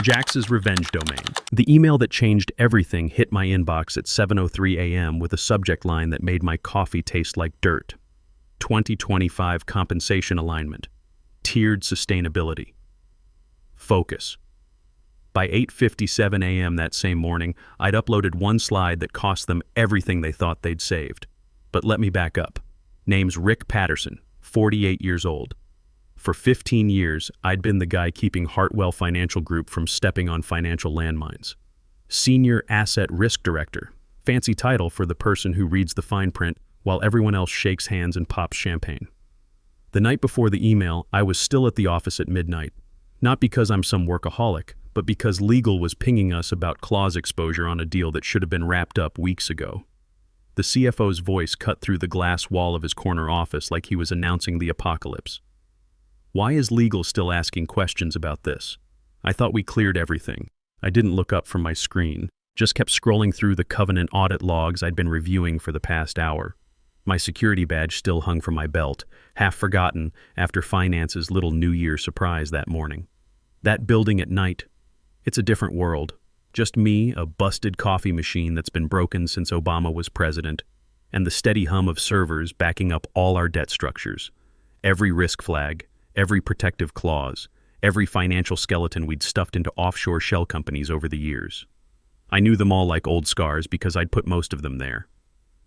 Jax's revenge domain. The email that changed everything hit my inbox at 7:03 a.m. with a subject line that made my coffee taste like dirt. 2025 compensation alignment. Tiered sustainability. Focus. By 8:57 a.m. that same morning, I'd uploaded one slide that cost them everything they thought they'd saved. But let me back up. Name's Rick Patterson, 48 years old. For 15 years, I'd been the guy keeping Hartwell Financial Group from stepping on financial landmines. Senior Asset Risk Director, fancy title for the person who reads the fine print while everyone else shakes hands and pops champagne. The night before the email, I was still at the office at midnight. Not because I'm some workaholic, but because legal was pinging us about clause exposure on a deal that should have been wrapped up weeks ago. The CFO's voice cut through the glass wall of his corner office like he was announcing the apocalypse. Why is legal still asking questions about this? I thought we cleared everything. I didn't look up from my screen, just kept scrolling through the covenant audit logs I'd been reviewing for the past hour. My security badge still hung from my belt, half forgotten after Finance's little New Year surprise that morning. That building at night, it's a different world. Just me, a busted coffee machine that's been broken since Obama was president, and the steady hum of servers backing up all our debt structures. Every risk flag, every protective clause, every financial skeleton we'd stuffed into offshore shell companies over the years. I knew them all like old scars because I'd put most of them there.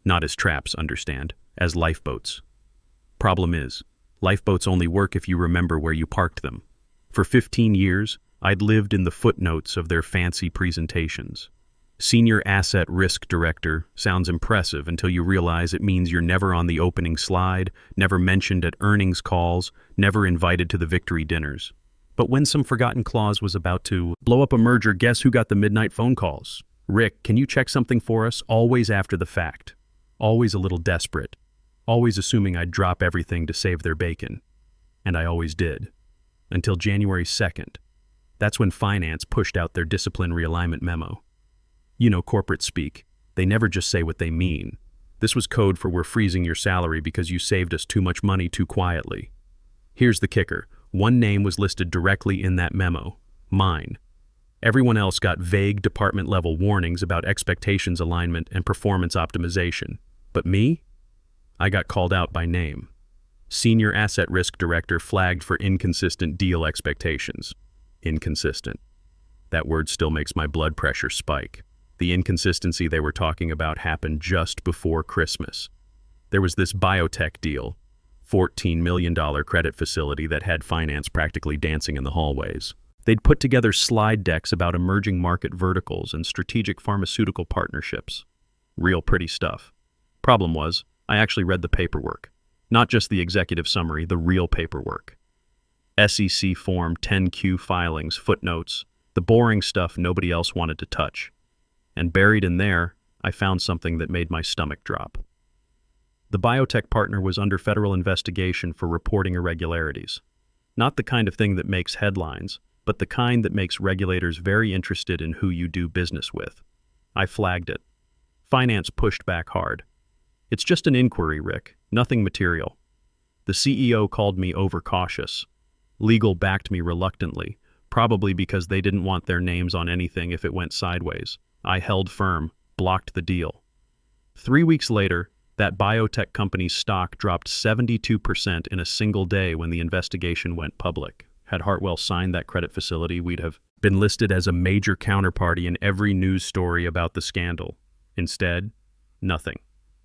Not as traps, understand, as lifeboats. Problem is, lifeboats only work if you remember where you parked them. For 15 years, I'd lived in the footnotes of their fancy presentations. Senior Asset Risk Director sounds impressive until you realize it means you're never on the opening slide, never mentioned at earnings calls, never invited to the victory dinners. But when some forgotten clause was about to blow up a merger, guess who got the midnight phone calls? Rick, can you check something for us? Always after the fact. Always a little desperate. Always assuming I'd drop everything to save their bacon. And I always did. Until January 2nd. That's when Finance pushed out their discipline realignment memo. You know corporate speak. They never just say what they mean. This was code for we're freezing your salary because you saved us too much money too quietly. Here's the kicker. One name was listed directly in that memo. Mine. Everyone else got vague department-level warnings about expectations alignment and performance optimization. But me? I got called out by name. Senior Asset Risk Director flagged for inconsistent deal expectations. Inconsistent. That word still makes my blood pressure spike. The inconsistency they were talking about happened just before Christmas. There was this biotech deal, $14 million credit facility that had Finance practically dancing in the hallways. They'd put together slide decks about emerging market verticals and strategic pharmaceutical partnerships. Real pretty stuff. Problem was, I actually read the paperwork. Not just the executive summary, the real paperwork. SEC Form 10Q filings, footnotes, the boring stuff nobody else wanted to touch. And buried in there, I found something that made my stomach drop. The biotech partner was under federal investigation for reporting irregularities. Not the kind of thing that makes headlines, but the kind that makes regulators very interested in who you do business with. I flagged it. Finance pushed back hard. It's just an inquiry, Rick, nothing material. The CEO called me overcautious. Legal backed me reluctantly, probably because they didn't want their names on anything if it went sideways. I held firm, blocked the deal. 3 weeks later, that biotech company's stock dropped 72% in a single day when the investigation went public. Had Hartwell signed that credit facility, we'd have been listed as a major counterparty in every news story about the scandal. Instead, nothing.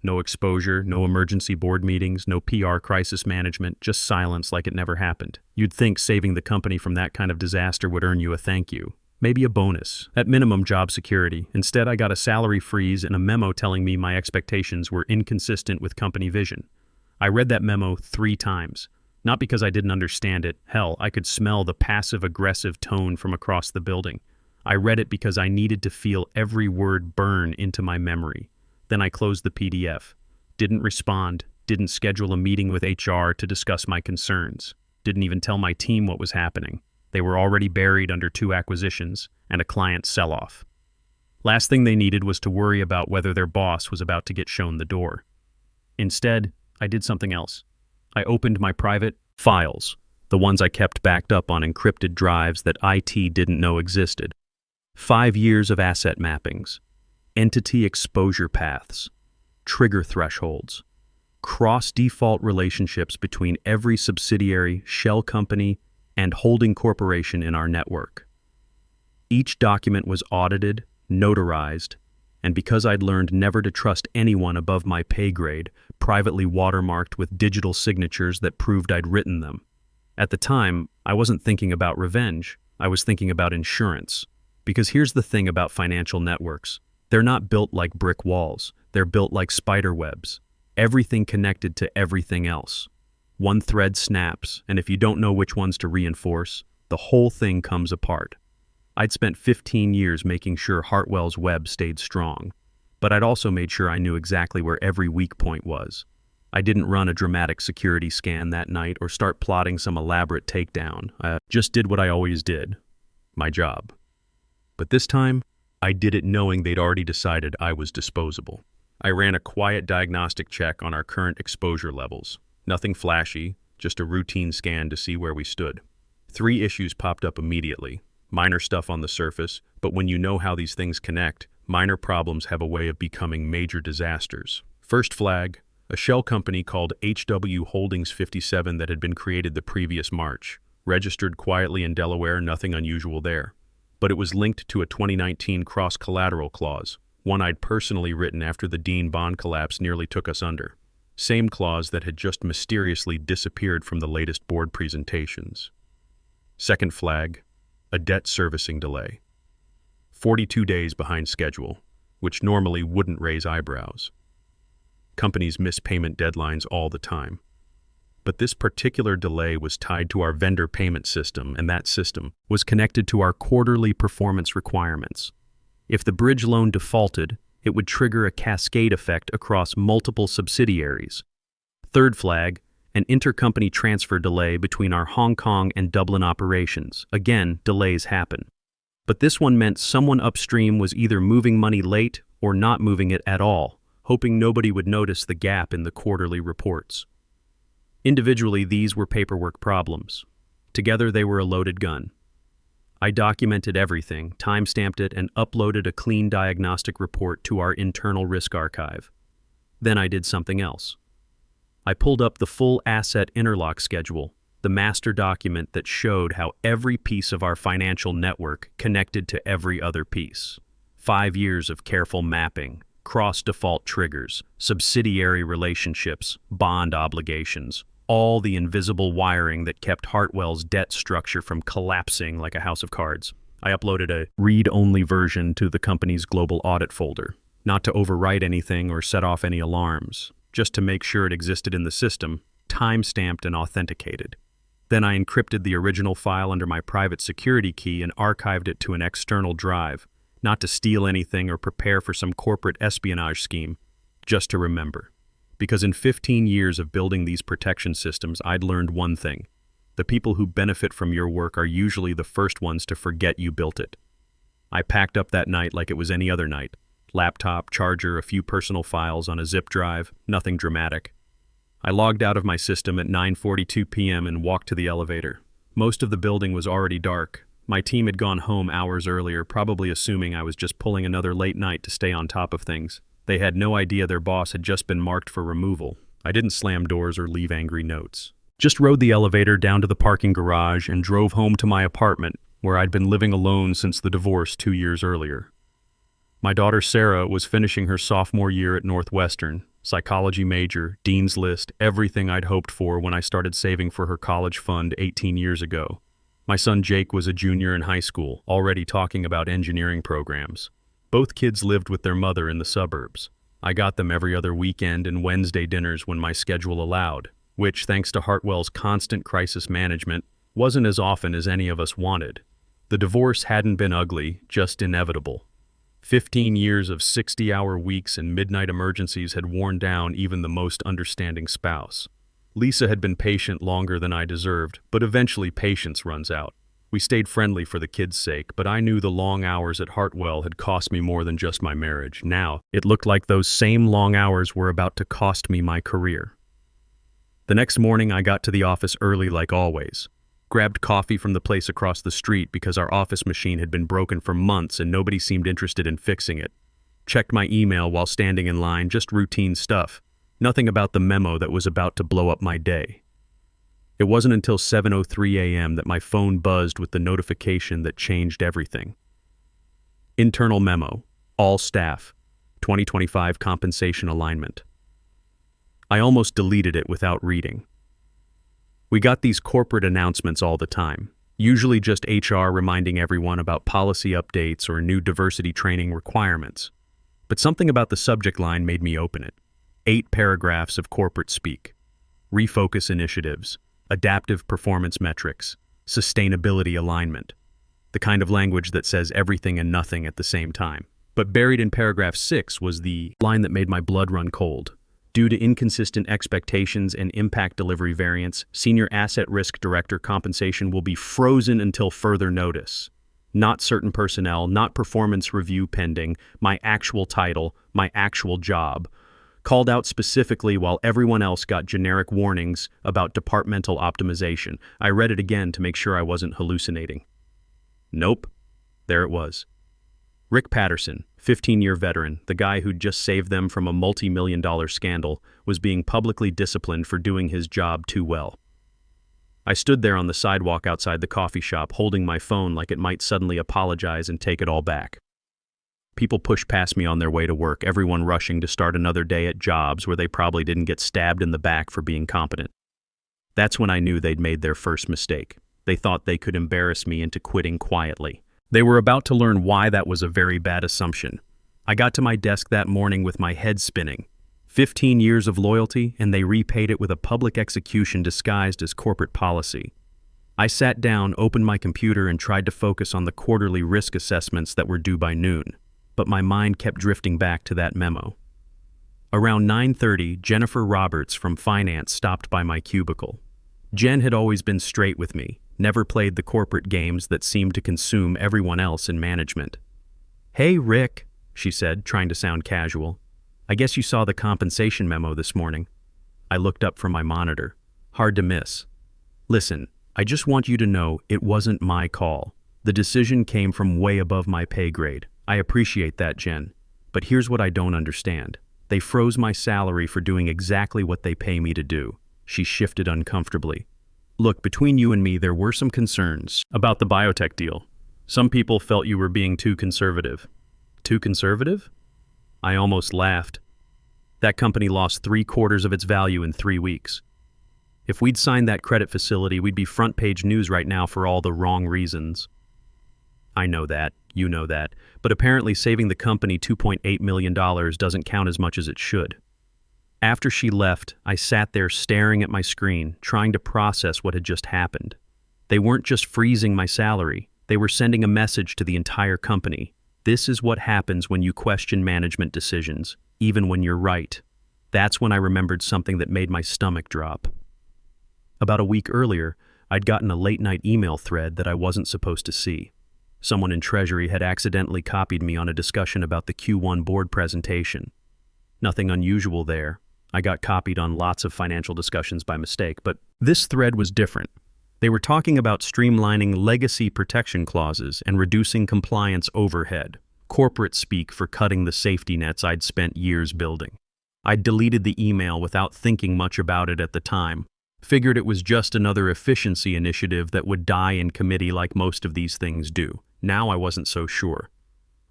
No exposure, no emergency board meetings, no PR crisis management, just silence like it never happened. You'd think saving the company from that kind of disaster would earn you a thank you. Maybe a bonus. At minimum, job security. Instead, I got a salary freeze and a memo telling me my expectations were inconsistent with company vision. I read that memo 3 times. Not because I didn't understand it. Hell, I could smell the passive-aggressive tone from across the building. I read it because I needed to feel every word burn into my memory. Then I closed the PDF. Didn't respond. Didn't schedule a meeting with HR to discuss my concerns. Didn't even tell my team what was happening. They were already buried under 2 acquisitions and a client sell-off. Last thing they needed was to worry about whether their boss was about to get shown the door. Instead, I did something else. I opened my private files, the ones I kept backed up on encrypted drives that IT didn't know existed. 5 years of asset mappings, entity exposure paths, trigger thresholds, cross-default relationships between every subsidiary, shell company, and holding corporation in our network. Each document was audited, notarized, and because I'd learned never to trust anyone above my pay grade, privately watermarked with digital signatures that proved I'd written them. At the time, I wasn't thinking about revenge, I was thinking about insurance. Because here's the thing about financial networks. They're not built like brick walls, they're built like spider webs. Everything connected to everything else. One thread snaps, and if you don't know which ones to reinforce, the whole thing comes apart. I'd spent 15 years making sure Hartwell's web stayed strong, but I'd also made sure I knew exactly where every weak point was. I didn't run a dramatic security scan that night or start plotting some elaborate takedown. I just did what I always did, my job. But this time, I did it knowing they'd already decided I was disposable. I ran a quiet diagnostic check on our current exposure levels. Nothing flashy, just a routine scan to see where we stood. 3 issues popped up immediately. Minor stuff on the surface, but when you know how these things connect, minor problems have a way of becoming major disasters. First flag, a shell company called HW Holdings 57 that had been created the previous March. Registered quietly in Delaware, nothing unusual there. But it was linked to a 2019 cross-collateral clause, one I'd personally written after the Dean bond collapse nearly took us under. Same clause that had just mysteriously disappeared from the latest board presentations. Second flag, a debt servicing delay. 42 days behind schedule, which normally wouldn't raise eyebrows. Companies miss payment deadlines all the time. But this particular delay was tied to our vendor payment system, and that system was connected to our quarterly performance requirements. If the bridge loan defaulted, it would trigger a cascade effect across multiple subsidiaries. Third flag, an intercompany transfer delay between our Hong Kong and Dublin operations. Again, delays happen. But this one meant someone upstream was either moving money late or not moving it at all, hoping nobody would notice the gap in the quarterly reports. Individually, these were paperwork problems. Together, they were a loaded gun. I documented everything, time-stamped it, and uploaded a clean diagnostic report to our internal risk archive. Then I did something else. I pulled up the full asset interlock schedule, the master document that showed how every piece of our financial network connected to every other piece. 5 years of careful mapping, cross-default triggers, subsidiary relationships, bond obligations, all the invisible wiring that kept Hartwell's debt structure from collapsing like a house of cards. I uploaded a read-only version to the company's global audit folder, not to overwrite anything or set off any alarms, just to make sure it existed in the system, time-stamped and authenticated. Then I encrypted the original file under my private security key and archived it to an external drive, not to steal anything or prepare for some corporate espionage scheme, just to remember. Because in 15 years of building these protection systems, I'd learned one thing. The people who benefit from your work are usually the first ones to forget you built it. I packed up that night like it was any other night. Laptop, charger, a few personal files on a zip drive, nothing dramatic. I logged out of my system at 9:42 p.m. and walked to the elevator. Most of the building was already dark. My team had gone home hours earlier, probably assuming I was just pulling another late night to stay on top of things. They had no idea their boss had just been marked for removal. I didn't slam doors or leave angry notes. Just rode the elevator down to the parking garage and drove home to my apartment, where I'd been living alone since the divorce 2 years earlier. My daughter Sarah was finishing her sophomore year at Northwestern, psychology major, dean's list, everything I'd hoped for when I started saving for her college fund 18 years ago. My son Jake was a junior in high school, already talking about engineering programs. Both kids lived with their mother in the suburbs. I got them every other weekend and Wednesday dinners when my schedule allowed, which, thanks to Hartwell's constant crisis management, wasn't as often as any of us wanted. The divorce hadn't been ugly, just inevitable. 15 years of 60-hour weeks and midnight emergencies had worn down even the most understanding spouse. Lisa had been patient longer than I deserved, but eventually patience runs out. We stayed friendly for the kids' sake, but I knew the long hours at Hartwell had cost me more than just my marriage. Now, it looked like those same long hours were about to cost me my career. The next morning, I got to the office early like always. Grabbed coffee from the place across the street because our office machine had been broken for months and nobody seemed interested in fixing it. Checked my email while standing in line, just routine stuff. Nothing about the memo that was about to blow up my day. It wasn't until 7:03 a.m. that my phone buzzed with the notification that changed everything. Internal memo. All staff. 2025 compensation alignment. I almost deleted it without reading. We got these corporate announcements all the time, usually just HR reminding everyone about policy updates or new diversity training requirements. But something about the subject line made me open it. 8 paragraphs of corporate speak. Refocus initiatives, adaptive performance metrics, sustainability alignment. The kind of language that says everything and nothing at the same time. But buried in paragraph 6 was the line that made my blood run cold. Due to inconsistent expectations and impact delivery variance, Senior Asset Risk Director compensation will be frozen until further notice. Not certain personnel, not performance review pending, my actual title, my actual job. Called out specifically while everyone else got generic warnings about departmental optimization. I read it again to make sure I wasn't hallucinating. Nope. There it was. Rick Patterson, 15-year veteran, the guy who'd just saved them from a multi-million-dollar scandal, was being publicly disciplined for doing his job too well. I stood there on the sidewalk outside the coffee shop, holding my phone like it might suddenly apologize and take it all back. People pushed past me on their way to work, everyone rushing to start another day at jobs where they probably didn't get stabbed in the back for being competent. That's when I knew they'd made their first mistake. They thought they could embarrass me into quitting quietly. They were about to learn why that was a very bad assumption. I got to my desk that morning with my head spinning. 15 years of loyalty, and they repaid it with a public execution disguised as corporate policy. I sat down, opened my computer, and tried to focus on the quarterly risk assessments that were due by noon. But my mind kept drifting back to that memo. Around 9:30, Jennifer Roberts from finance stopped by my cubicle. Jen had always been straight with me, never played the corporate games that seemed to consume everyone else in management. "Hey, Rick," she said, trying to sound casual. "I guess you saw the compensation memo this morning." I looked up from my monitor. Hard to miss. "Listen, I just want you to know it wasn't my call. The decision came from way above my pay grade. I appreciate that, Jen. But here's what I don't understand. They froze my salary for doing exactly what they pay me to do." She shifted uncomfortably. "Look, between you and me, there were some concerns about the biotech deal. Some people felt you were being too conservative." Too conservative? I almost laughed. That company lost 3/4 of its value in 3 weeks. If we'd signed that credit facility, we'd be front-page news right now for all the wrong reasons. I know that, you know that, but apparently saving the company $2.8 million doesn't count as much as it should. After she left, I sat there staring at my screen, trying to process what had just happened. They weren't just freezing my salary, they were sending a message to the entire company. This is what happens when you question management decisions, even when you're right. That's when I remembered something that made my stomach drop. About a week earlier, I'd gotten a late-night email thread that I wasn't supposed to see. Someone in Treasury had accidentally copied me on a discussion about the Q1 board presentation. Nothing unusual there. I got copied on lots of financial discussions by mistake, but this thread was different. They were talking about streamlining legacy protection clauses and reducing compliance overhead, corporate speak for cutting the safety nets I'd spent years building. I'd deleted the email without thinking much about it at the time. Figured it was just another efficiency initiative that would die in committee like most of these things do. Now I wasn't so sure.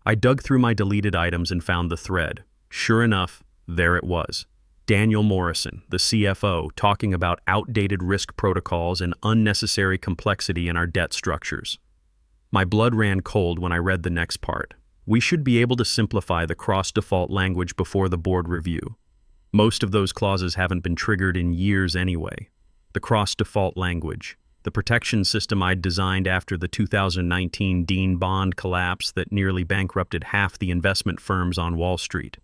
I dug through my deleted items and found the thread. Sure enough, there it was. Daniel Morrison, the CFO, talking about outdated risk protocols and unnecessary complexity in our debt structures. My blood ran cold when I read the next part. We should be able to simplify the cross-default language before the board review. Most of those clauses haven't been triggered in years anyway. The cross-default language, the protection system I'd designed after the 2019 Dean bond collapse that nearly bankrupted half the investment firms on Wall Street.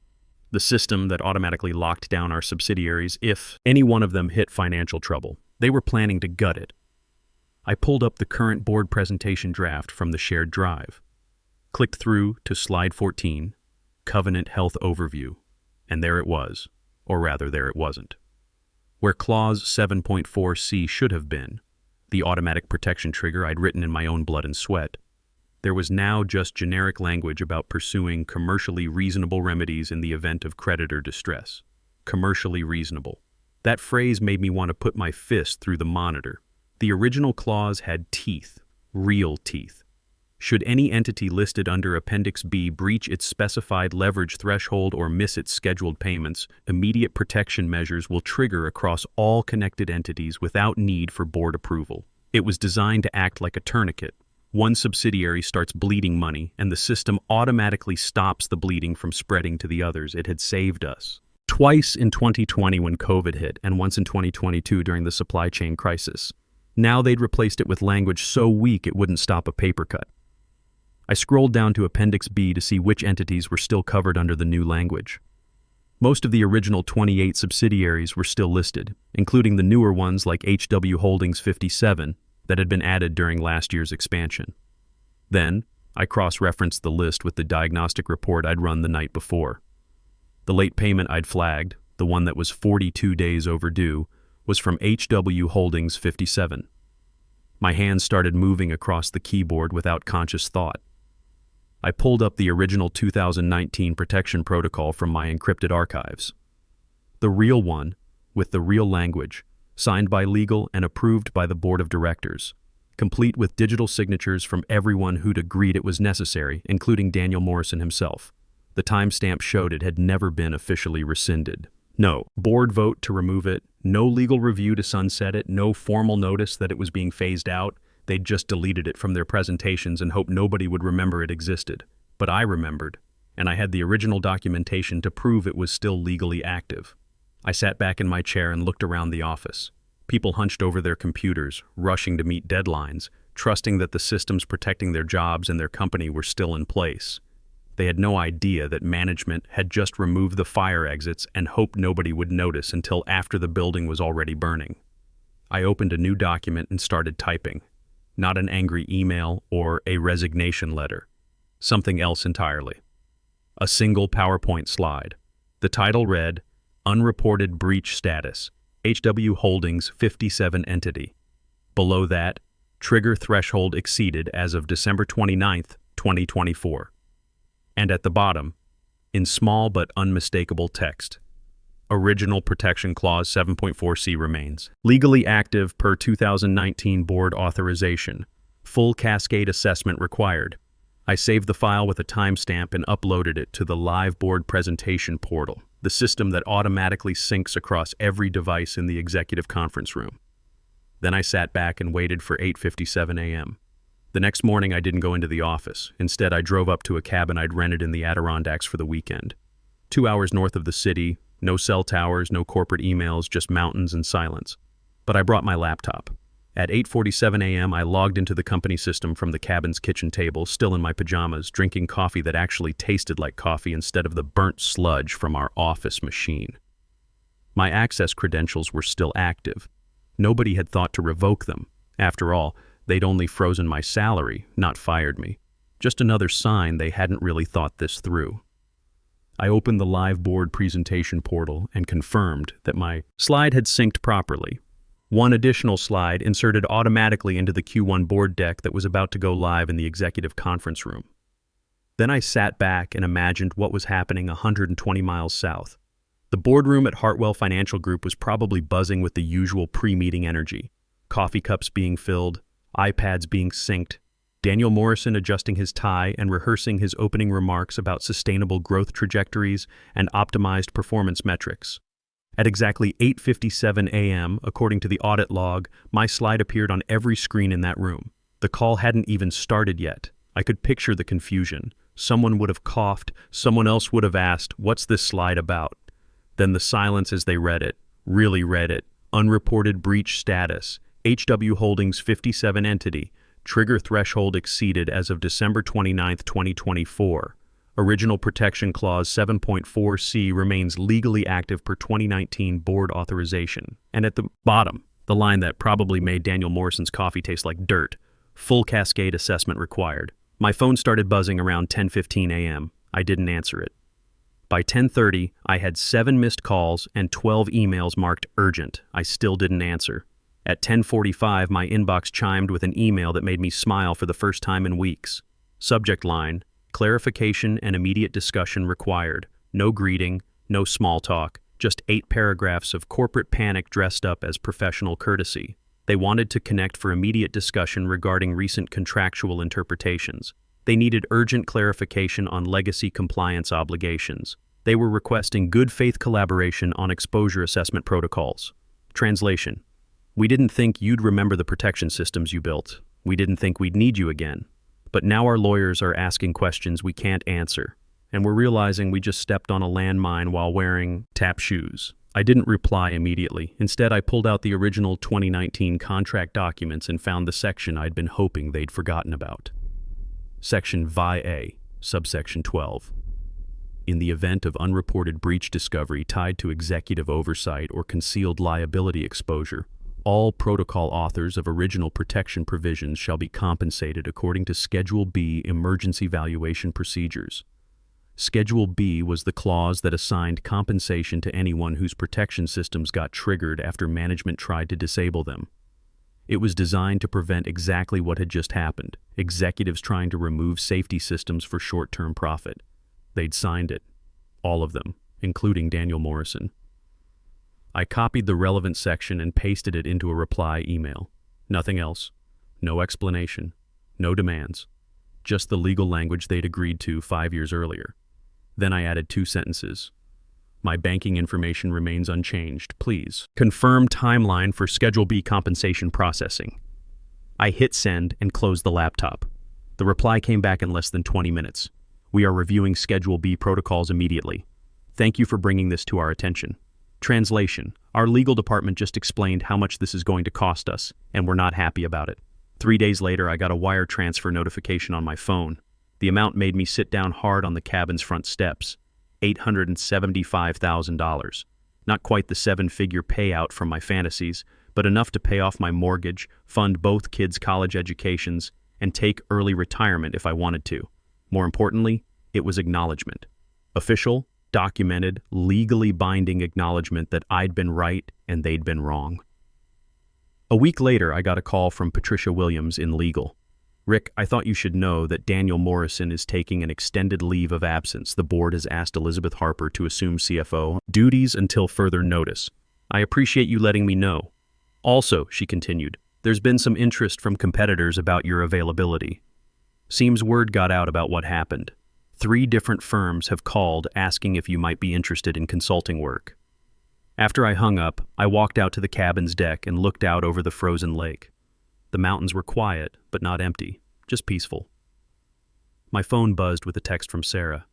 The system that automatically locked down our subsidiaries if any one of them hit financial trouble. They were planning to gut it. I pulled up the current board presentation draft from the shared drive, clicked through to slide 14, Covenant Health Overview, and there it was, or rather there it wasn't. Where clause 7.4c should have been, the automatic protection trigger I'd written in my own blood and sweat. There was now just generic language about pursuing commercially reasonable remedies in the event of creditor distress. Commercially reasonable. That phrase made me want to put my fist through the monitor. The original clause had teeth, real teeth. Should any entity listed under Appendix B breach its specified leverage threshold or miss its scheduled payments, immediate protection measures will trigger across all connected entities without need for board approval. It was designed to act like a tourniquet. One subsidiary starts bleeding money, and the system automatically stops the bleeding from spreading to the others. It had saved us. Twice in 2020 when COVID hit, and once in 2022 during the supply chain crisis. Now they'd replaced it with language so weak it wouldn't stop a paper cut. I scrolled down to Appendix B to see which entities were still covered under the new language. Most of the original 28 subsidiaries were still listed, including the newer ones like HW Holdings 57 that had been added during last year's expansion. Then, I cross-referenced the list with the diagnostic report I'd run the night before. The late payment I'd flagged, the one that was 42 days overdue, was from HW Holdings 57. My hands started moving across the keyboard without conscious thought. I pulled up the original 2019 protection protocol from my encrypted archives. The real one, with the real language, signed by legal and approved by the board of directors, complete with digital signatures from everyone who'd agreed it was necessary, including Daniel Morrison himself. The timestamp showed it had never been officially rescinded. No board vote to remove it, no legal review to sunset it, no formal notice that it was being phased out. They'd just deleted it from their presentations and hoped nobody would remember it existed. But I remembered, and I had the original documentation to prove it was still legally active. I sat back in my chair and looked around the office. People hunched over their computers, rushing to meet deadlines, trusting that the systems protecting their jobs and their company were still in place. They had no idea that management had just removed the fire exits and hoped nobody would notice until after the building was already burning. I opened a new document and started typing. Not an angry email or a resignation letter. Something else entirely. A single PowerPoint slide. The title read, Unreported Breach Status, HW Holdings 57 Entity. Below that, Trigger Threshold Exceeded as of December 29th, 2024. And at the bottom, in small but unmistakable text, Original Protection Clause 7.4c remains. Legally active per 2019 board authorization. Full cascade assessment required. I saved the file with a timestamp and uploaded it to the live board presentation portal, the system that automatically syncs across every device in the executive conference room. Then I sat back and waited for 8:57 a.m. The next morning I didn't go into the office. Instead, I drove up to a cabin I'd rented in the Adirondacks for the weekend. 2 hours north of the city, no cell towers, no corporate emails, just mountains and silence. But I brought my laptop. At 8:47 a.m., I logged into the company system from the cabin's kitchen table, still in my pajamas, drinking coffee that actually tasted like coffee instead of the burnt sludge from our office machine. My access credentials were still active. Nobody had thought to revoke them. After all, they'd only frozen my salary, not fired me. Just another sign they hadn't really thought this through. I opened the live board presentation portal and confirmed that my slide had synced properly. One additional slide inserted automatically into the Q1 board deck that was about to go live in the executive conference room. Then I sat back and imagined what was happening 120 miles south. The boardroom at Hartwell Financial Group was probably buzzing with the usual pre-meeting energy. Coffee cups being filled, iPads being synced, Daniel Morrison adjusting his tie and rehearsing his opening remarks about sustainable growth trajectories and optimized performance metrics. At exactly 8:57 a.m., according to the audit log, my slide appeared on every screen in that room. The call hadn't even started yet. I could picture the confusion. Someone would have coughed, someone else would have asked, "What's this slide about?" Then the silence as they read it, really read it. Unreported breach status, HW Holdings 57 entity, trigger threshold exceeded as of December 29, 2024. Original Protection Clause 7.4c remains legally active per 2019 board authorization. And at the bottom, the line that probably made Daniel Morrison's coffee taste like dirt, full cascade assessment required. My phone started buzzing around 10:15 a.m. I didn't answer it. By 10:30, I had 7 missed calls and 12 emails marked urgent. I still didn't answer. At 10:45, my inbox chimed with an email that made me smile for the first time in weeks. Subject line: clarification and immediate discussion required. No greeting, no small talk, just 8 paragraphs of corporate panic dressed up as professional courtesy. They wanted to connect for immediate discussion regarding recent contractual interpretations. They needed urgent clarification on legacy compliance obligations. They were requesting good faith collaboration on exposure assessment protocols. Translation: we didn't think you'd remember the protection systems you built. We didn't think we'd need you again. But now our lawyers are asking questions we can't answer. And we're realizing we just stepped on a landmine while wearing tap shoes. I didn't reply immediately. Instead, I pulled out the original 2019 contract documents and found the section I'd been hoping they'd forgotten about. Section VI-A, subsection 12. In the event of unreported breach discovery tied to executive oversight or concealed liability exposure, all protocol authors of original protection provisions shall be compensated according to Schedule B emergency valuation procedures. Schedule B was the clause that assigned compensation to anyone whose protection systems got triggered after management tried to disable them. It was designed to prevent exactly what had just happened: executives trying to remove safety systems for short-term profit. They'd signed it. All of them, including Daniel Morrison. I copied the relevant section and pasted it into a reply email. Nothing else. No explanation. No demands. Just the legal language they'd agreed to 5 years earlier. Then I added 2 sentences. My banking information remains unchanged. Please confirm timeline for Schedule B compensation processing. I hit send and closed the laptop. The reply came back in less than 20 minutes. We are reviewing Schedule B protocols immediately. Thank you for bringing this to our attention. Translation: our legal department just explained how much this is going to cost us, and we're not happy about it. 3 days later, I got a wire transfer notification on my phone. The amount made me sit down hard on the cabin's front steps. $875,000. Not quite the 7-figure payout from my fantasies, but enough to pay off my mortgage, fund both kids' college educations, and take early retirement if I wanted to. More importantly, it was acknowledgement. Official, documented, legally binding acknowledgement that I'd been right and they'd been wrong. A week later, I got a call from Patricia Williams in legal. Rick, I thought you should know that Daniel Morrison is taking an extended leave of absence. The board has asked Elizabeth Harper to assume CFO duties until further notice. I appreciate you letting me know. Also, she continued, there's been some interest from competitors about your availability. Seems word got out about what happened. 3 different firms have called asking if you might be interested in consulting work. After I hung up, I walked out to the cabin's deck and looked out over the frozen lake. The mountains were quiet, but not empty, just peaceful. My phone buzzed with a text from Sarah.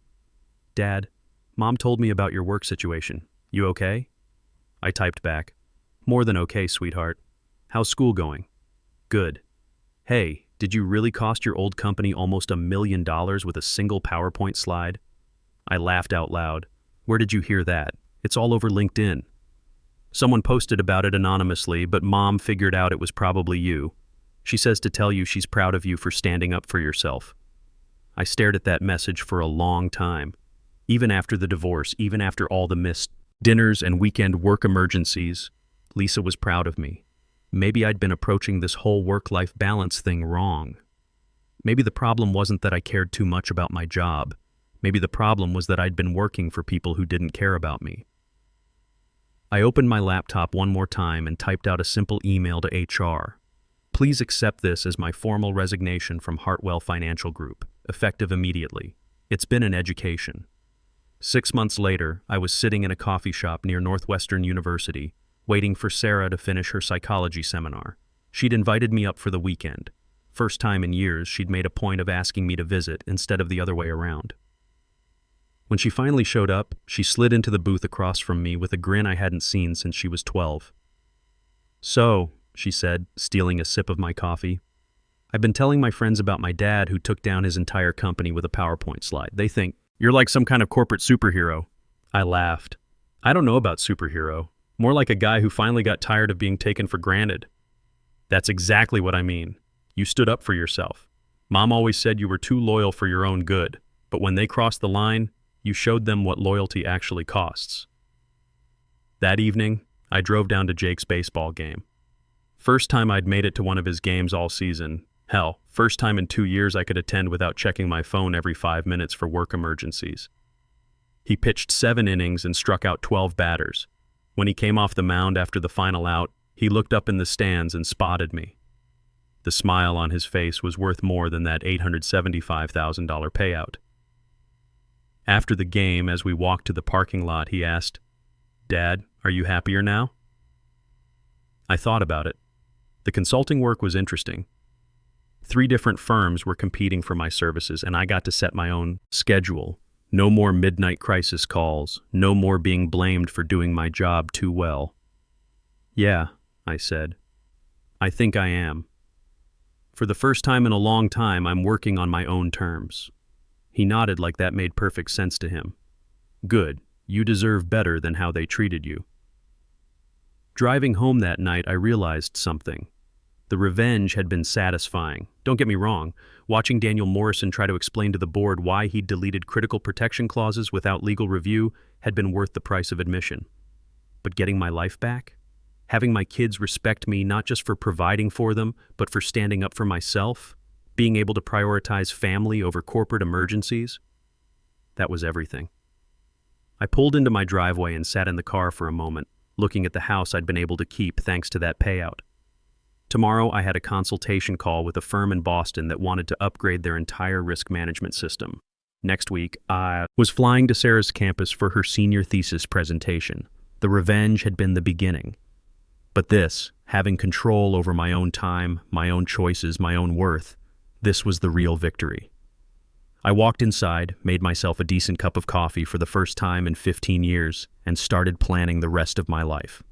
Dad, Mom told me about your work situation. You okay? I typed back, more than okay, sweetheart. How's school going? Good. Hey, did you really cost your old company almost $1 million with a single PowerPoint slide? I laughed out loud. Where did you hear that? It's all over LinkedIn. Someone posted about it anonymously, but Mom figured out it was probably you. She says to tell you she's proud of you for standing up for yourself. I stared at that message for a long time. Even after the divorce, even after all the missed dinners and weekend work emergencies, Lisa was proud of me. Maybe I'd been approaching this whole work-life balance thing wrong. Maybe the problem wasn't that I cared too much about my job. Maybe the problem was that I'd been working for people who didn't care about me. I opened my laptop one more time and typed out a simple email to HR. Please accept this as my formal resignation from Hartwell Financial Group, effective immediately. It's been an education. 6 months later, I was sitting in a coffee shop near Northwestern University, waiting for Sarah to finish her psychology seminar. She'd invited me up for the weekend. First time in years, she'd made a point of asking me to visit instead of the other way around. When she finally showed up, she slid into the booth across from me with a grin I hadn't seen since she was 12. So, she said, stealing a sip of my coffee, I've been telling my friends about my dad who took down his entire company with a PowerPoint slide. They think, you're like some kind of corporate superhero. I laughed. I don't know about superhero. More like a guy who finally got tired of being taken for granted. That's exactly what I mean. You stood up for yourself. Mom always said you were too loyal for your own good, but when they crossed the line, you showed them what loyalty actually costs. That evening, I drove down to Jake's baseball game. First time I'd made it to one of his games all season. Hell, first time in 2 years I could attend without checking my phone every 5 minutes for work emergencies. He pitched 7 innings and struck out 12 batters. When he came off the mound after the final out, he looked up in the stands and spotted me. The smile on his face was worth more than that $875,000 payout. After the game, as we walked to the parking lot, he asked, "Dad, are you happier now?" I thought about it. The consulting work was interesting. 3 different firms were competing for my services, and I got to set my own schedule. No more midnight crisis calls, no more being blamed for doing my job too well. "Yeah," I said. "I think I am. For the first time in a long time, I'm working on my own terms." He nodded like that made perfect sense to him. "Good. You deserve better than how they treated you." Driving home that night, I realized something. The revenge had been satisfying. Don't get me wrong, watching Daniel Morrison try to explain to the board why he'd deleted critical protection clauses without legal review had been worth the price of admission. But getting my life back? Having my kids respect me not just for providing for them, but for standing up for myself? Being able to prioritize family over corporate emergencies? That was everything. I pulled into my driveway and sat in the car for a moment, looking at the house I'd been able to keep thanks to that payout. Tomorrow, I had a consultation call with a firm in Boston that wanted to upgrade their entire risk management system. Next week, I was flying to Sarah's campus for her senior thesis presentation. The revenge had been the beginning. But this, having control over my own time, my own choices, my own worth, this was the real victory. I walked inside, made myself a decent cup of coffee for the first time in 15 years, and started planning the rest of my life.